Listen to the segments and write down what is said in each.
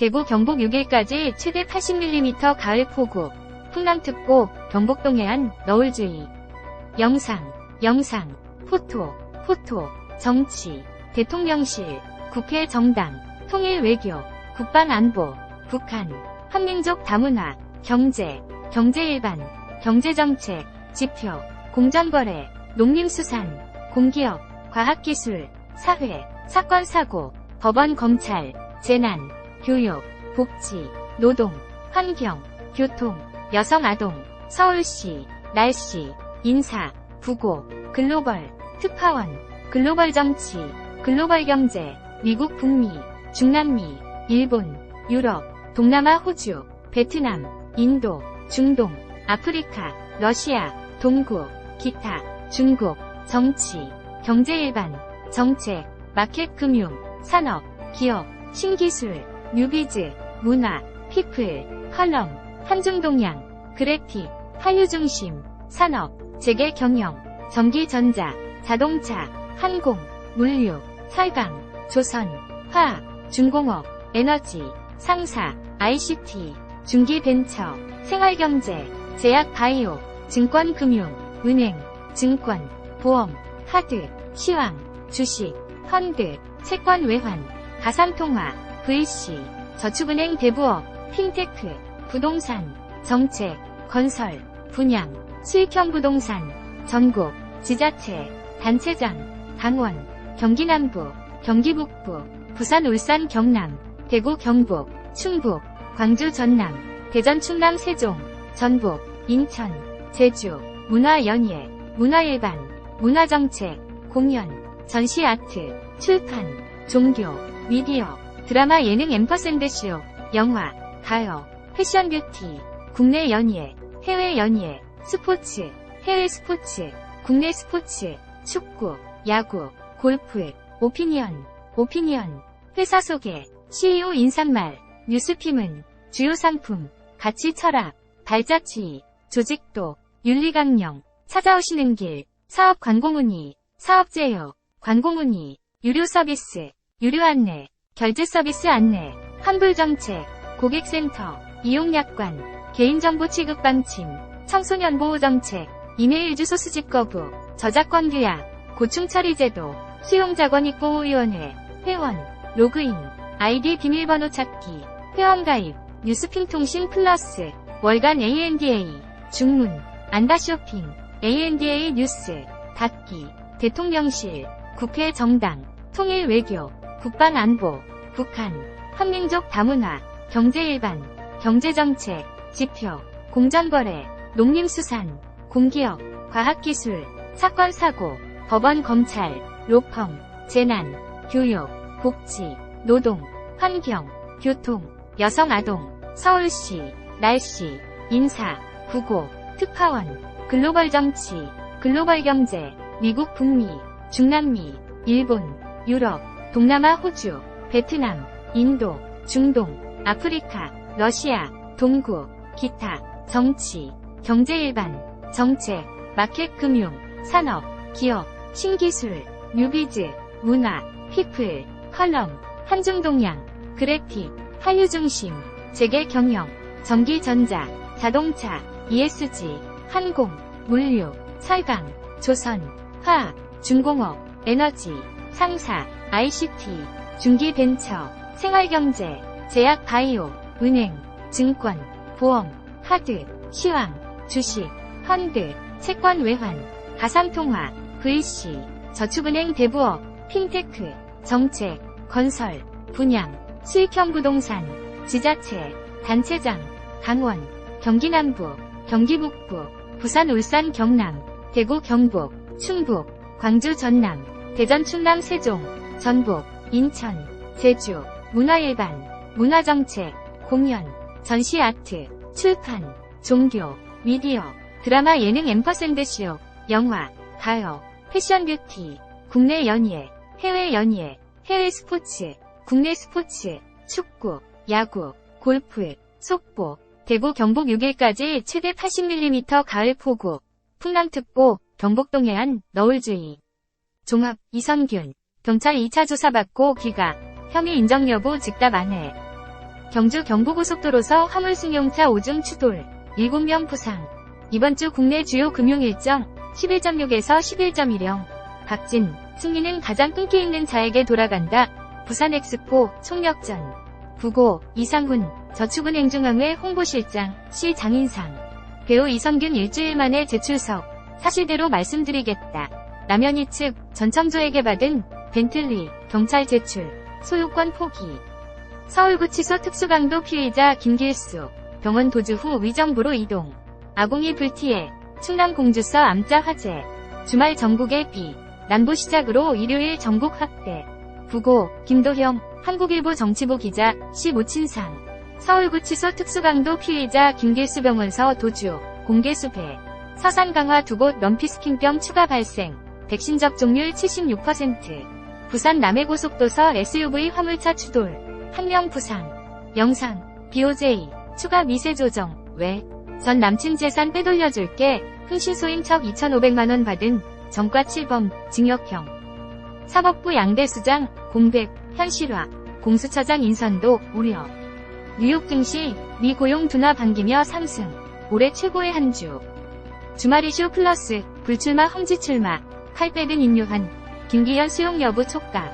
대구 경북 6일까지 최대 80mm 가을 폭우, 풍랑특보, 경북동 해안 너울주의. 영상, 포토, 정치, 대통령실, 국회 정당, 통일외교, 국방안보, 북한, 한민족 다문화, 경제 일반, 경제정책, 지표, 공정거래, 농림수산, 공기업, 과학기술, 사회, 사건사고, 법원 검찰, 재난, 교육, 복지, 노동, 환경, 교통, 여성아동, 서울시, 날씨, 인사, 부고, 글로벌, 특파원, 글로벌 정치, 글로벌 경제, 미국 북미, 중남미, 일본, 유럽, 동남아 호주, 베트남, 인도, 중동, 아프리카, 러시아, 동구, 기타, 중국, 정치, 경제 일반, 정책, 마켓 금융, 산업, 기업, 신기술, 뉴비즈, 문화, 피플, 컬럼, 한중동양, 그래픽, 한류중심, 산업, 재계 경영, 전기전자, 자동차, 항공, 물류, 철강, 조선, 화학, 중공업, 에너지, 상사, ICT, 중기벤처, 생활경제, 제약바이오, 증권금융, 은행, 증권, 보험, 카드, 시황, 주식, 펀드, 채권 외환, 가상통화, VC, 저축은행 대부업, 핀테크, 부동산, 정책, 건설, 분양, 수익형 부동산, 전국, 지자체, 단체장, 강원, 경기남부, 경기북부, 부산 울산 경남, 대구 경북, 충북, 광주 전남, 대전 충남 세종, 전북, 인천, 제주, 문화연예, 문화일반, 문화정책, 공연, 전시아트, 출판, 종교, 미디어, 드라마 예능 앰퍼샌드쇼, 영화, 가요, 패션 뷰티, 국내 연예, 해외 연예, 스포츠, 해외 스포츠, 국내 스포츠, 축구, 야구, 골프, 오피니언, 회사 소개, CEO 인사말, 뉴스피문, 주요 상품, 가치 철학, 발자취, 조직도, 윤리강령, 찾아오시는 길, 사업 광고문의, 사업제휴, 광고문의, 유료 서비스, 유료 안내, 결제 서비스 안내, 환불정책, 고객센터, 이용약관, 개인정보 취급 방침, 청소년 보호정책, 이메일 주소 수집 거부, 저작권 규약, 고충 처리 제도, 수용자권익보호위원회, 회원, 로그인, 아이디 비밀번호 찾기, 회원가입, 뉴스핑통신 플러스, 월간 ANDA, 중문, 안다쇼핑, ANDA 뉴스, 닫기, 대통령실, 국회 정당, 통일외교, 국방안보, 북한, 한민족 다문화, 경제일반, 경제정책, 지표, 공정거래, 농림수산, 공기업, 과학기술, 사건사고, 법원 검찰, 로펌, 재난, 교육, 복지, 노동, 환경, 교통, 여성아동, 서울시, 날씨, 인사, 부고, 특파원, 글로벌 정치, 글로벌 경제, 미국 북미, 중남미, 일본, 유럽, 동남아 호주, 베트남, 인도, 중동, 아프리카, 러시아, 동구, 기타, 정치, 경제 일반, 정책, 마켓 금융, 산업, 기업, 신기술, 뉴비즈, 문화, 피플, 컬럼, 한중동양, 그래픽, 한류중심, 재계 경영, 전기전자, 자동차, ESG, 항공, 물류, 철강, 조선, 화학, 중공업, 에너지, 상사, ICT, 중기벤처, 생활경제, 제약바이오, 은행, 증권, 보험, 카드, 시황, 주식, 펀드, 채권 외환, 가상통화, VC, 저축은행 대부업, 핀테크, 정책, 건설, 분양, 수익형 부동산, 지자체, 단체장, 강원, 경기남부, 경기북부, 부산 울산 경남, 대구 경북, 충북, 광주 전남, 대전 충남 세종, 전북, 인천, 제주, 문화일반, 문화정책, 공연, 전시아트, 출판, 종교, 미디어, 드라마 예능 앰퍼샌드쇼, 영화, 가요, 패션 뷰티, 국내 연예, 해외 스포츠, 국내 스포츠, 축구, 야구, 골프, 속보, 대구 경북 6일까지 최대 80mm 가을 폭우, 풍랑특보, 경북동 해안 너울주의. 종합, 이선균, 경찰 2차 조사받고 귀가, 혐의 인정 여부 즉답 안해. 경주 경부고속도로서 화물승용차 5중 추돌, 7명 부상. 이번 주 국내 주요 금융 일정 11.6에서 11.10. 박진, 승리는 가장 끈기 있는 자에게 돌아간다. 부산 엑스포 총력전. 부고, 이상훈, 저축은행중앙회 홍보실장, 시 장인상. 배우 이성균 일주일 만에 재출석. 사실대로 말씀드리겠다. 남현희 측, 전청조에게 받은 벤틀리, 경찰 제출, 소유권 포기. 서울구치소 특수강도 피의자 김길수, 병원 도주 후 위정부로 이동. 아궁이 불티에, 충남 공주서 암자 화재. 주말 전국의 비, 난부 시작으로 일요일 전국 확대. 부고, 김도형, 한국일보 정치부 기자, 시 모친상. 서울구치소 특수강도 피의자 김길수 병원서 도주, 공개 수배. 서산 강화 두 곳 럼피스킨병 추가 발생. 백신 접종률 76%. 부산 남해고속도서 SUV 화물차 추돌. 1명 부상. 영상. BOJ. 추가 미세 조정. 왜? 전 남친 재산 빼돌려줄게. 흥신소인 척 2,500만원 받은 전과 7범. 징역형. 사법부 양대수장. 공백. 현실화. 공수처장 인선도 우려. 뉴욕 증시. 미 고용 둔화 반기며 상승. 올해 최고의 한 주. 주말 이슈 플러스. 불출마 험지 출마. 칼 빼든 인류한. 김기현 수용 여부 촉각.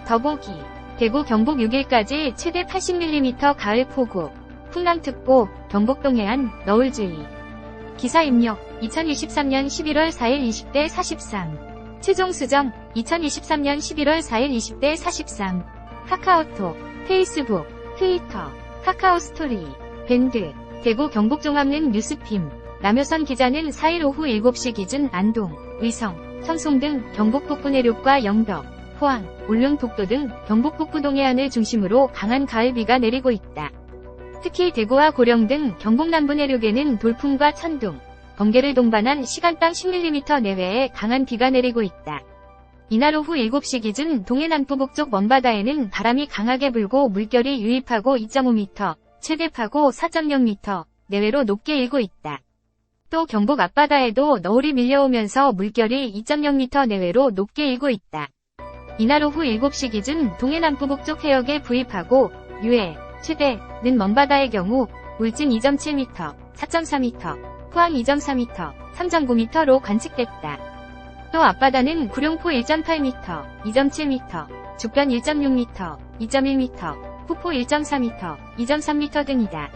더보기. 대구 경북 6일까지 최대 80mm 가을 폭우. 풍랑특보. 경북동 해안 너울주의. 기사 입력. 2023년 11월 4일 20대 43. 최종 수정. 2023년 11월 4일 20대 43. 카카오톡, 페이스북, 트위터, 카카오 스토리, 밴드. 대구 경북 종합는 뉴스핌. 남효선 기자는 4일 오후 7시 기준 안동, 의성, 청송 등 경북 북부 내륙과 영덕, 포항, 울릉 독도 등 경북 북부 동해안을 중심으로 강한 가을비가 내리고 있다. 특히 대구와 고령 등 경북 남부 내륙에는 돌풍과 천둥, 번개를 동반한 시간당 10mm 내외의 강한 비가 내리고 있다. 이날 오후 7시 기준 동해 남부북쪽 먼바다에는 바람이 강하게 불고 물결이 유입하고 2.5m, 최대 파고 4.0m 내외로 높게 일고 있다. 또 경북 앞바다에도 너울이 밀려오면서 물결이 2.0m 내외로 높게 일고 있다. 이날 오후 7시 기준 동해 남부북쪽 해역에 부입하고 유해, 최대는 먼바다의 경우 울진 2.7m, 4.4m, 포항 2.4m, 3.9m로 관측됐다. 또 앞바다는 구룡포 1.8m, 2.7m, 죽변 1.6m, 2.1m, 후포 1.4m, 2.3m 등이다.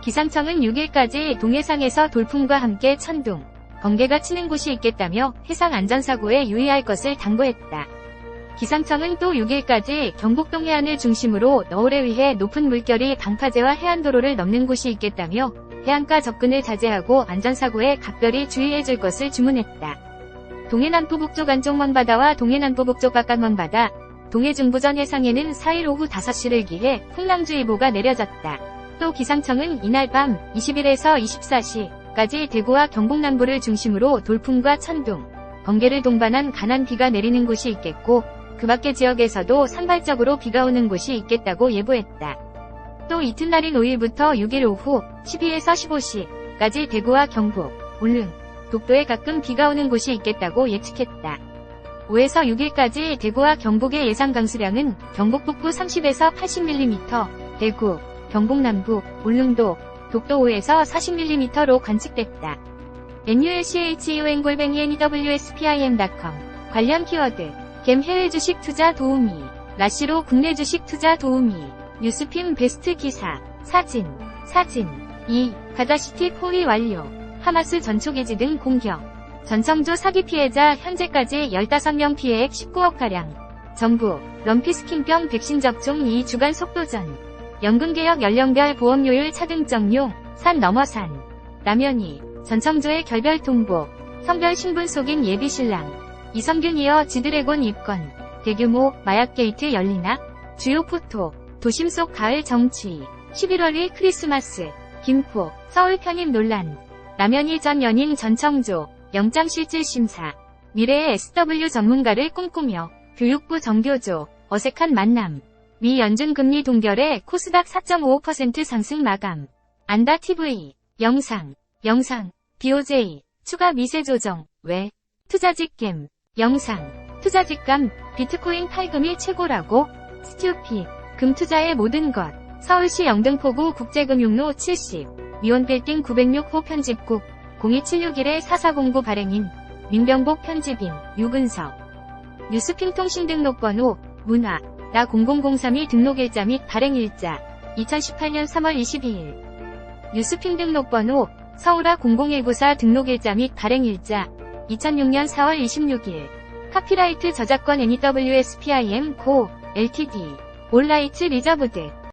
기상청은 6일까지 동해상에서 돌풍과 함께 천둥, 번개가 치는 곳이 있겠다며 해상 안전사고에 유의할 것을 당부했다. 기상청은 또 6일까지 경북 동해안을 중심으로 너울에 의해 높은 물결이 방파제와 해안도로를 넘는 곳이 있겠다며 해안가 접근을 자제하고 안전사고에 각별히 주의해줄 것을 주문했다. 동해남부북쪽 안쪽 먼바다와 동해남부북쪽 바깥 먼바다, 동해중부전 해상에는 4일 오후 5시를 기해 풍랑주의보가 내려졌다. 또 기상청은 이날 밤 20일에서 24시까지 대구와 경북 남부를 중심으로 돌풍과 천둥, 번개를 동반한 강한 비가 내리는 곳이 있겠고 그 밖의 지역에서도 산발적으로 비가 오는 곳이 있겠다고 예보했다. 또 이튿날인 5일부터 6일 오후 12에서 15시까지 대구와 경북, 울릉, 독도에 가끔 비가 오는 곳이 있겠다고 예측했다. 5에서 6일까지 대구와 경북의 예상 강수량은 경북 북부 30에서 80mm, 대구, 경북 남부, 울릉도, 독도 5에서 40mm로 관측됐다. NULCHEON@nwspim.com 관련 키워드 겜 해외 주식 투자 도우미 라시로 국내 주식 투자 도우미 뉴스핌 베스트 기사 사진 2. 가자시티 포위 완료 하마스 전초기지 등 공격 전청조 사기 피해자 현재까지 15명 피해액 19억가량 정부 럼피스킨병 백신 접종 2주간 속도전 연금개혁 연령별 보험료율 차등점용 산 넘어 산 남현희 전청조의 결별 통보 성별 신분 속인 예비신랑 이성균 이어 지드래곤 입건 대규모 마약 게이트 열리나 주요 포토 도심 속 가을 정치 11월 1 크리스마스 김포 서울 편입 논란 남현희 전 연인 전청조 영장실질심사 미래의 SW 전문가를 꿈꾸며 교육부 정교조 어색한 만남 미 연준 금리 동결에 코스닥 4.55% 상승 마감 안다TV 영상 BOJ 추가 미세 조정 왜 투자직겜 영상 투자직감 비트코인 탈금이 최고라고 스튜피 금 투자의 모든 것 서울시 영등포구 국제금융로 70, 위원빌딩 906호 편집국 02761-4409 발행인 민병복 편집인 유근석. 뉴스핑통신 등록번호 문화 나 00032 등록일자 및 발행일자 2018년 3월 22일. 뉴스핑 등록번호 서울아 00194 등록일자 및 발행일자 2006년 4월 26일. 카피라이트 저작권 NEWSPIM 고 LTD 올라이트 리저브드